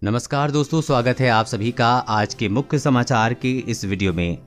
नमस्कार दोस्तों, स्वागत है आप सभी का आज के मुख्य समाचार के इस वीडियो में,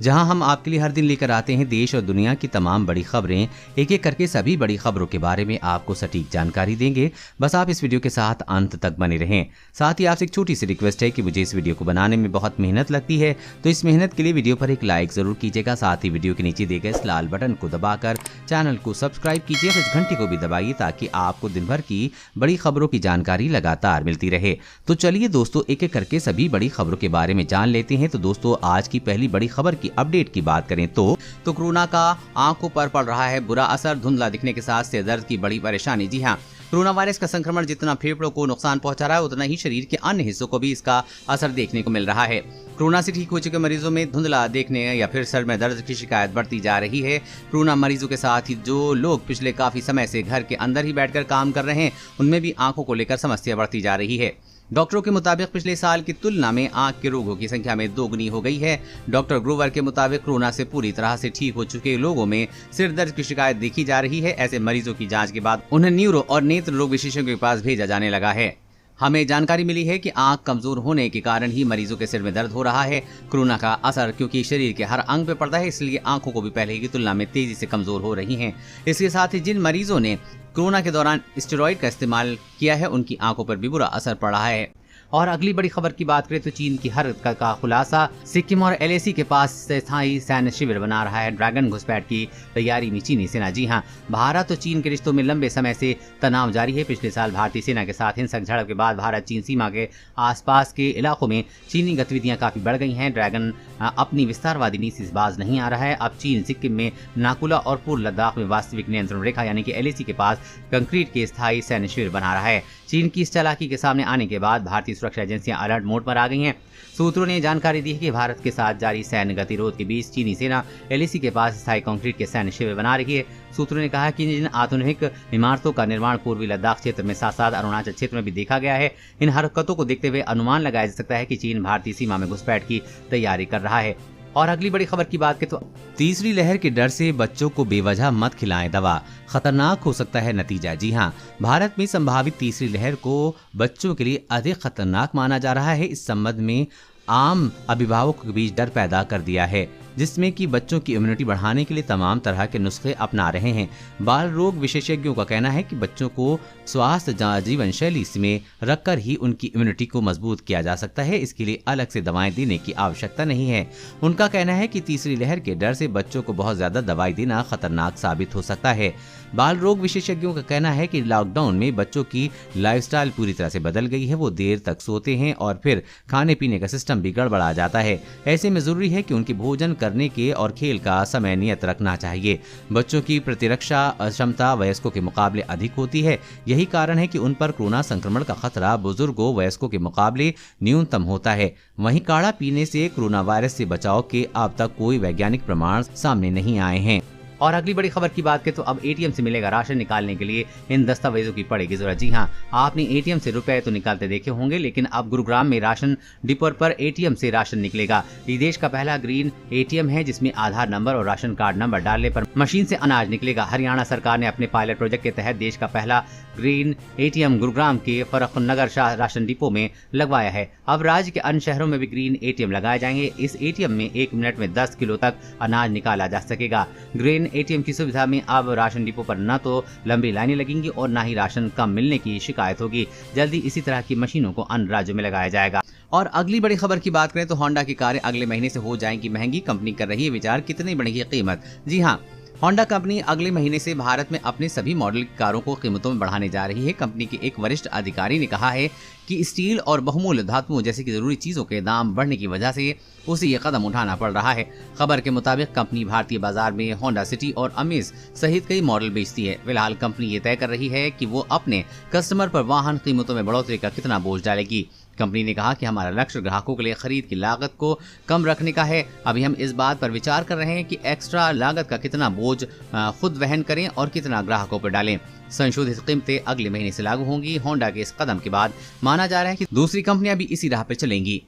जहां हम आपके लिए हर दिन लेकर आते हैं देश और दुनिया की तमाम बड़ी खबरें। एक एक करके सभी बड़ी खबरों के बारे में आपको सटीक जानकारी देंगे। बस आप इस वीडियो के साथ अंत तक बने रहें। साथ ही आपसे एक छोटी सी रिक्वेस्ट है कि मुझे इस वीडियो को बनाने में बहुत मेहनत लगती है, तो इस मेहनत के लिए वीडियो पर एक लाइक जरूर कीजिएगा। साथ ही वीडियो के नीचे दिए गए इस लाल बटन को दबाकर चैनल को सब्सक्राइब कीजिए और इस घंटी को भी दबाइए ताकि आपको दिन भर की बड़ी खबरों की जानकारी लगातार मिलती रहे। तो चलिए दोस्तों, एक एक करके सभी बड़ी खबरों के बारे में जान लेते हैं। तो दोस्तों, आज की पहली बड़ी खबर की अपडेट की बात करें तो कोरोना का आंखों पर पड़ रहा है बुरा असर। धुंधला दिखने के साथ सिर दर्द की बड़ी परेशानी। जी हां, कोरोना वायरस का संक्रमण जितना फेफड़ों को नुकसान पहुंचा रहा है, उतना ही शरीर के अन्य हिस्सों को भी इसका असर देखने को मिल रहा है। कोरोना से ठीक हो चुके मरीजों में धुंधला देखने या फिर सर में दर्द की शिकायत बढ़ती जा रही है। कोरोना मरीजों के साथ ही जो लोग पिछले काफी समय से घर के अंदर ही बैठकर काम कर रहे हैं, उनमें भी आंखों को लेकर समस्या बढ़ती जा रही है। डॉक्टरों के मुताबिक पिछले साल की तुलना में आंख के रोगों की संख्या में दोगुनी हो गई है। डॉक्टर ग्रोवर के मुताबिक कोरोना से पूरी तरह से ठीक हो चुके लोगों में सिर दर्द की शिकायत देखी जा रही है। ऐसे मरीजों की जांच के बाद उन्हें न्यूरो और नेत्र रोग विशेषज्ञों के पास भेजा जाने लगा है। हमें जानकारी मिली है कि आंख कमजोर होने के कारण ही मरीजों के सिर में दर्द हो रहा है। कोरोना का असर क्योंकि शरीर के हर अंग पे पड़ता है, इसलिए आंखों को भी पहले की तुलना में तेजी से कमजोर हो रही हैं। इसके साथ ही जिन मरीजों ने कोरोना के दौरान स्टेरॉइड का इस्तेमाल किया है, उनकी आंखों पर भी बुरा असर पड़ रहा है। और अगली बड़ी खबर की बात करें तो चीन की हरकत का खुलासा। सिक्किम और एलएसी के पास स्थायी सैन्य शिविर बना रहा है ड्रैगन घुसपैठ की तैयारी में चीनी सेना। जी हां, भारत और चीन के रिश्तों में लंबे समय से तनाव जारी है। पिछले साल भारतीय सेना के साथ हिंसक झड़प के बाद भारत चीन सीमा के आसपास के इलाकों में चीनी गतिविधियां काफी बढ़ गई हैं। ड्रैगन अपनी विस्तारवादी नीति से बाज नहीं आ रहा है। अब चीन सिक्किम में नाकुला और पूर्व लद्दाख में वास्तविक नियंत्रण रेखा यानी कि एलएसी के पास कंक्रीट के स्थायी सैन्य शिविर बना रहा है। चीन की इस चालाकी के सामने आने के बाद भारतीय सुरक्षा एजेंसियां अलर्ट मोड पर आ गई हैं। सूत्रों ने जानकारी दी है कि भारत के साथ जारी सैन्य गतिरोध के बीच चीनी सेना एलएसी के पास स्थायी कंक्रीट के सैन्य शिविर बना रही है। सूत्रों ने कहा कि जिन आधुनिक इमारतों का निर्माण पूर्वी लद्दाख क्षेत्र में साथ साथ अरुणाचल क्षेत्र में भी देखा गया है, इन हरकतों को देखते हुए अनुमान लगाया जा सकता है कि चीन भारतीय सीमा में घुसपैठ की तैयारी कर रहा है। और अगली बड़ी खबर की बात करें तो तीसरी लहर के डर से बच्चों को बेवजह मत खिलाएं दवा, खतरनाक हो सकता है नतीजा। जी हां, भारत में संभावित तीसरी लहर को बच्चों के लिए अधिक खतरनाक माना जा रहा है। इस संबंध में आम अभिभावकों के बीच डर पैदा कर दिया है, जिसमें कि बच्चों की इम्यूनिटी बढ़ाने के लिए तमाम तरह के नुस्खे अपना रहे हैं। बाल रोग विशेषज्ञों का कहना है कि बच्चों को स्वास्थ्य जीवन शैली में रखकर ही उनकी इम्यूनिटी को मजबूत किया जा सकता है। इसके लिए अलग से दवाएं देने की आवश्यकता नहीं है। उनका कहना है कि तीसरी लहर के डर से बच्चों को बहुत ज्यादा दवाई देना खतरनाक साबित हो सकता है। बाल रोग विशेषज्ञों का कहना है कि लॉकडाउन में बच्चों की लाइफस्टाइल पूरी तरह से बदल गई है। वो देर तक सोते हैं और फिर खाने पीने का सिस्टम भी गड़बड़ा जाता है। ऐसे में जरूरी है कि उनकी भोजन करने के और खेल का समय नियत रखना चाहिए। बच्चों की प्रतिरक्षा क्षमता वयस्कों के मुकाबले अधिक होती है। यही कारण है कि उन पर कोरोना संक्रमण का खतरा बुजुर्गों वयस्कों के मुकाबले न्यूनतम होता है। वहीं काढ़ा पीने से कोरोना वायरस से बचाव के अब तक कोई वैज्ञानिक प्रमाण सामने नहीं आए हैं। और अगली बड़ी खबर की बात करें तो अब एटीएम से मिलेगा राशन निकालने के लिए इन दस्तावेजों की पड़ेगी जरूरत। जी हां, आपने एटीएम से रुपए तो निकालते देखे होंगे, लेकिन अब गुरुग्राम में राशन डिपो पर एटीएम से राशन निकलेगा। ये देश का पहला ग्रीन एटीएम है जिसमें आधार नंबर और राशन कार्ड नंबर डालने पर मशीन से अनाज निकलेगा। हरियाणा सरकार ने अपने पायलट प्रोजेक्ट के तहत देश का पहला ग्रीन एटीएम गुरुग्राम के फर्रुखनगर राशन डिपो में लगवाया है। अब राज्य के अन्य शहरों में भी ग्रीन एटीएम लगाए जाएंगे। इस एटीएम में 1 मिनट में 10 किलो तक अनाज निकाला जा सकेगा। ग्रीन एटीएम की सुविधा में अब राशन डिपो पर न तो लंबी लाइनें लगेंगी और न ही राशन कम मिलने की शिकायत होगी। जल्दी इसी तरह की मशीनों को अन्य राज्यों में लगाया जाएगा। और अगली बड़ी खबर की बात करें तो होंडा की कारें अगले महीने से हो जाएंगी महंगी। कंपनी कर रही है विचार कितनी बढ़ेगी कीमत। जी हाँ, होंडा कंपनी अगले महीने से भारत में अपने सभी मॉडल की कारों को कीमतों में बढ़ाने जा रही है। कंपनी के एक वरिष्ठ अधिकारी ने कहा है कि स्टील और बहुमूल्य धातुओं जैसे कि जरूरी चीजों के दाम बढ़ने की वजह से उसे ये कदम उठाना पड़ रहा है। खबर के मुताबिक कंपनी भारतीय बाजार में होंडा सिटी और अमेज सहित कई मॉडल बेचती है। फिलहाल कंपनी ये तय कर रही है कि वो अपने कस्टमर पर वाहन कीमतों में बढ़ोतरी का कितना बोझ डालेगी। कंपनी ने कहा कि हमारा लक्ष्य ग्राहकों के लिए खरीद की लागत को कम रखने का है। अभी हम इस बात पर विचार कर रहे हैं कि एक्स्ट्रा लागत का कितना बोझ खुद वहन करें और कितना ग्राहकों पर डालें। संशोधित कीमतें अगले महीने से लागू होंगी। होंडा के इस कदम के बाद माना जा रहा है कि दूसरी कंपनियां भी इसी राह पर चलेंगी।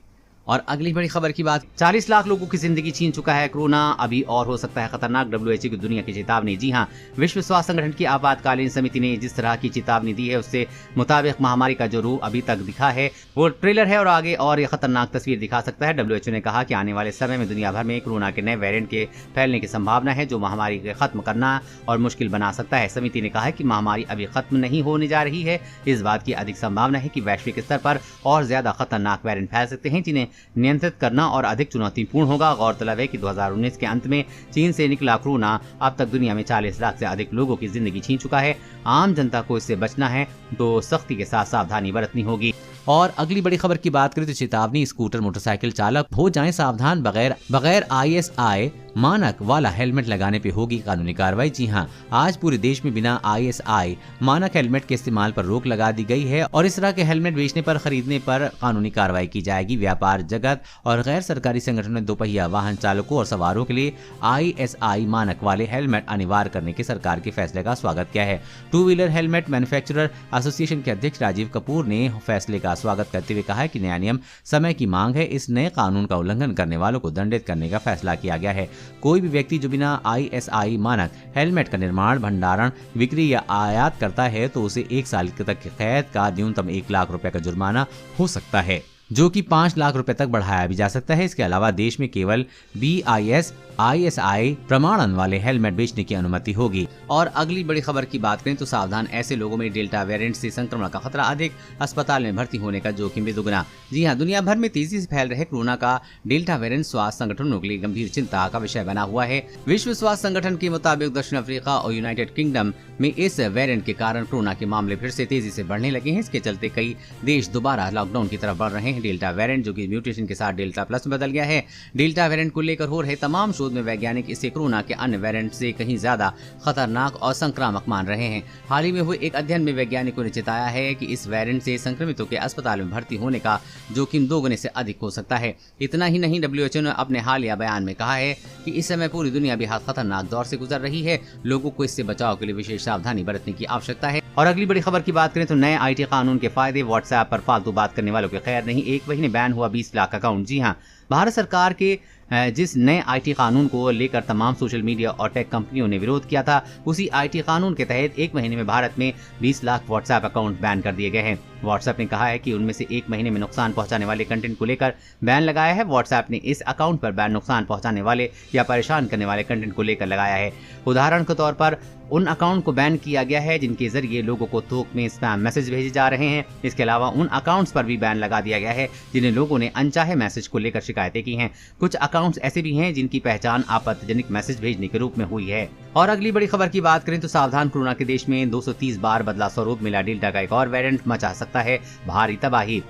और अगली बड़ी खबर की बात, 40 लाख लोगों की जिंदगी छीन चुका है कोरोना, अभी और हो सकता है खतरनाक। WHO की दुनिया की चेतावनी। जी हां, विश्व स्वास्थ्य संगठन की आपातकालीन समिति ने जिस तरह की चेतावनी दी है उससे मुताबिक महामारी का जो रूप अभी तक दिखा है वो ट्रेलर है और आगे और ये खतरनाक तस्वीर दिखा सकता है। WHO ने कहा कि आने वाले समय में दुनिया भर में कोरोना के नए वेरिएंट के फैलने की संभावना है जो महामारी को खत्म करना और मुश्किल बना सकता है। समिति ने कहा है कि महामारी अभी खत्म नहीं होने जा रही है, इस बात की अधिक संभावना है कि वैश्विक स्तर पर और ज्यादा खतरनाक वेरिएंट फैल सकते हैं जिन्हें नियंत्रित करना और अधिक चुनौतीपूर्ण होगा। गौरतलब है कि 2019 के अंत में चीन से निकला कोरोना अब तक दुनिया में 40 लाख से अधिक लोगों की जिंदगी छीन चुका है। आम जनता को इससे बचना है तो सख्ती के साथ सावधानी बरतनी होगी। और अगली बड़ी खबर की बात करें तो चेतावनी, स्कूटर मोटरसाइकिल चालक हो जाएं सावधान, बगैर ISI मानक वाला हेलमेट लगाने पे होगी कानूनी कार्रवाई। जी हां, आज पूरे देश में बिना ISI मानक हेलमेट के इस्तेमाल पर रोक लगा दी गई है और इस तरह के हेलमेट बेचने पर, खरीदने पर कानूनी कार्रवाई की जाएगी। व्यापार जगत और गैर सरकारी संगठनों ने दोपहिया वाहन चालकों और सवारों के लिए ISI मानक वाले हेलमेट अनिवार्य करने के सरकार के फैसले का स्वागत किया है। Two wheeler helmet manufacturer association के अध्यक्ष राजीव कपूर ने फैसले का स्वागत करते हुए कहा है कि नया नियम समय की मांग है। इस नए कानून का उल्लंघन करने वालों को दंडित करने का फैसला किया गया है। कोई भी व्यक्ति जो बिना ISI मानक हेलमेट का निर्माण, भंडारण, बिक्री या आयात करता है तो उसे 1 साल तक की कैद का न्यूनतम 1 लाख रुपए का जुर्माना हो सकता है, जो कि 5 लाख रुपए तक बढ़ाया भी जा सकता है। इसके अलावा देश में केवल BIS ISI प्रमाणन वाले हेलमेट बेचने की अनुमति होगी। और अगली बड़ी खबर की बात करें तो सावधान, ऐसे लोगों में डेल्टा वेरिएंट से संक्रमण का खतरा अधिक, अस्पताल में भर्ती होने का जोखिम भी दुगना। जी हां, दुनिया भर में तेजी से फैल रहे कोरोना का डेल्टा वेरिएंट स्वास्थ्य संगठनों के लिए गंभीर चिंता का विषय बना हुआ है। विश्व स्वास्थ्य संगठन के मुताबिक दक्षिण अफ्रीका और यूनाइटेड किंगडम में इस वेरिएंट के कारण कोरोना के मामले फिर से तेजी से बढ़ने लगे हैं। इसके चलते कई देश दोबारा लॉकडाउन की तरफ बढ़ रहे हैं। डेल्टा वेरिएंट जो कि म्यूटेशन के साथ डेल्टा प्लस में बदल गया है। डेल्टा वेरिएंट को लेकर हो रहे तमाम शोध में वैज्ञानिक इसे कोरोना के अन्य वेरिएंट से कहीं ज्यादा खतरनाक और संक्रामक मान रहे हैं। हाल ही में हुए एक अध्ययन में वैज्ञानिकों ने चेताया है कि इस वेरिएंट से संक्रमितों के अस्पताल में भर्ती होने का जोखिम 2 गुने से अधिक हो सकता है। इतना ही नहीं, WHO ने अपने हालिया बयान में कहा है कि इस समय पूरी दुनिया बेहद खतरनाक दौर से गुजर रही है। लोगों को इससे बचाव के लिए विशेष सावधानी बरतने की आवश्यकता है। और अगली बड़ी खबर की बात करें तो नए IT कानून के फायदे, व्हाट्सएप पर फालतू बात करने वालों के खैर नहीं, 1 महीने बैन हुआ 20 लाख अकाउंट। जी हां, भारत सरकार के जिस नए IT कानून को लेकर तमाम सोशल मीडिया और टेक कंपनियों ने विरोध किया था, उसी IT कानून के तहत 1 महीने में भारत में 20 लाख व्हाट्सएप अकाउंट बैन कर दिए गए हैं। व्हाट्सएप ने कहा है कि उनमें से 1 महीने में नुकसान पहुंचाने वाले कंटेंट को लेकर बैन लगाया है। व्हाट्सएप ने इस अकाउंट पर बैन नुकसान पहुंचाने वाले या परेशान करने वाले कंटेंट को लेकर लगाया है। उदाहरण के तौर पर उन अकाउंट को बैन किया गया है जिनके जरिए लोगों को थोक में स्पैम मैसेज भेजे जा रहे हैं। इसके अलावा उन अकाउंट्स पर भी बैन लगा दिया गया है जिन्हें लोगों ने अनचाहे मैसेज को लेकर शिकायतें की हैं। कुछ अकाउंट्स ऐसे भी हैं जिनकी पहचान आपत्तिजनक मैसेज भेजने के रूप में हुई है। और अगली बड़ी खबर की बात करें तो सावधान, कोरोना के देश में 230 बार बदला स्वरूप मिला डेल्टा का एक और वेरिएंट मचा सकता है भारी तबाही।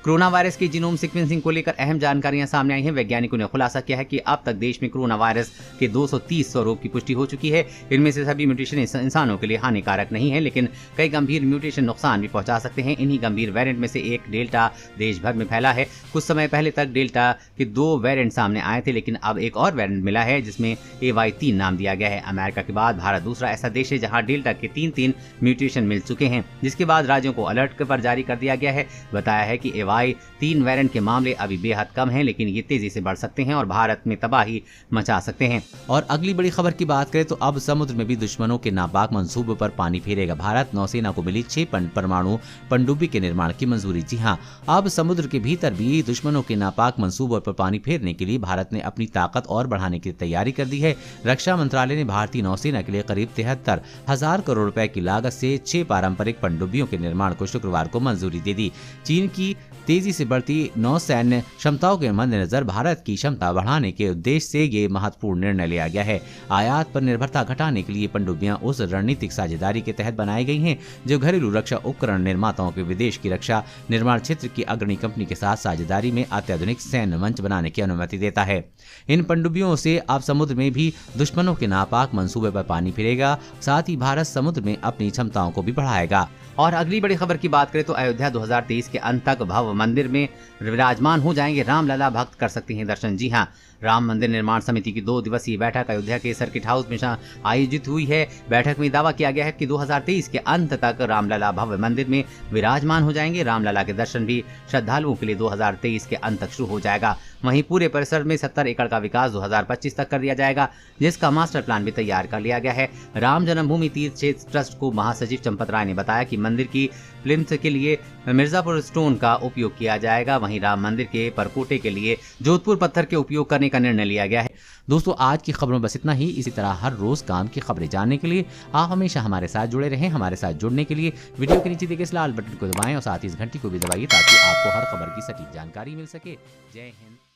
कोरोना वायरस के जीनोम सीक्वेंसिंग को लेकर अहम जानकारियां सामने आई हैं। वैज्ञानिकों ने खुलासा किया है कि अब तक देश में कोरोना वायरस के 230 स्वरूप की पुष्टि हो चुकी है। इनमें से सभी म्यूटेशन इंसानों के लिए हानिकारक नहीं है, लेकिन कई गंभीर म्यूटेशन नुकसान भी पहुंचा सकते हैं। इन्हीं गंभीर वेरिएंट में से एक डेल्टा देश भर में फैला है। कुछ समय पहले तक डेल्टा के 2 वेरिएंट सामने आए थे, लेकिन अब एक और वेरिएंट मिला है जिसमें AY3 नाम दिया गया है। अमेरिका के बाद भारत दूसरा ऐसा देश है जहां डेल्टा के 3 म्यूटेशन मिल चुके हैं, जिसके बाद राज्यों को अलर्ट पर जारी कर दिया गया है। बताया है कि AY3 वेरिएंट के मामले अभी बेहद कम हैं, लेकिन ये तेजी से बढ़ सकते हैं और भारत में तबाही मचा सकते हैं। और अगली बड़ी खबर की बात करें तो अब समुद्र में भी दुश्मनों के नापाक मंसूबों पर पानी फेरेगा। भारत नौसेना को मिली 6 परमाणु पनडुब्बी के निर्माण की मंजूरी। जी हां, अब समुद्र के भीतर भी दुश्मनों के नापाक मंसूबों पर पानी फेरने के लिए भारत ने अपनी ताकत और बढ़ाने की तैयारी कर दी है। रक्षा मंत्रालय ने भारतीय नौसेना के लिए करीब 73,000 करोड़ रुपए की लागत से 6 पारंपरिक पनडुब्बियों के निर्माण को शुक्रवार को मंजूरी दे दी। चीन की तेजी से बढ़ती नौसैन्य क्षमताओं के मद्देनजर भारत की क्षमता बढ़ाने के उद्देश्य से ये महत्वपूर्ण निर्णय लिया गया है। आयात पर निर्भरता घटाने के लिए पनडुब्बियां उस रणनीतिक साझेदारी के तहत बनाई गई हैं जो घरेलू रक्षा उपकरण निर्माताओं के विदेश की रक्षा निर्माण क्षेत्र की अग्रणी कंपनी के साथ साझेदारी में अत्याधुनिक सैन्य मंच बनाने की अनुमति देता है। इन पनडुब्बियों से अब समुद्र में भी दुश्मनों के नापाक मंसूबे पर पानी फिरेगा, साथ ही भारत समुद्र में अपनी क्षमताओं को भी बढ़ाएगा। और अगली बड़ी खबर की बात करें तो अयोध्या 2023 के अंत तक भव्य मंदिर में विराजमान हो जाएंगे रामलला, भक्त कर सकते हैं दर्शन। जी हां, राम मंदिर निर्माण समिति की 2 दिवसीय बैठक अयोध्या के सर्किट हाउस में आयोजित हुई है। बैठक में दावा किया गया है कि 2023 के अंत तक रामलला भव्य मंदिर में विराजमान हो जाएंगे। रामलला के दर्शन भी श्रद्धालुओं के लिए 2023 के अंत तक शुरू हो जाएगा। वहीं पूरे परिसर में 70 एकड़ का विकास 2025 तक कर दिया जाएगा, जिसका मास्टर प्लान भी तैयार कर लिया गया है। राम जन्मभूमि तीर्थ क्षेत्र ट्रस्ट को महासचिव चंपत राय ने बताया कि मंदिर की प्लिंथ के लिए मिर्जापुर स्टोन का उपयोग किया जाएगा। वहीं राम मंदिर के परकोटे के लिए जोधपुर पत्थर के उपयोग करने का निर्णय लिया गया है। दोस्तों, आज की खबरों में बस इतना ही। इसी तरह हर रोज काम की खबरें जानने के लिए आप हमेशा हमारे साथ जुड़े रहें। हमारे साथ जुड़ने के लिए वीडियो के नीचे दिए गए इस लाल बटन को दबाएं और साथ ही इस घंटी को भी दबाइए ताकि आपको हर खबर की सटीक जानकारी मिल सके। जय हिंद।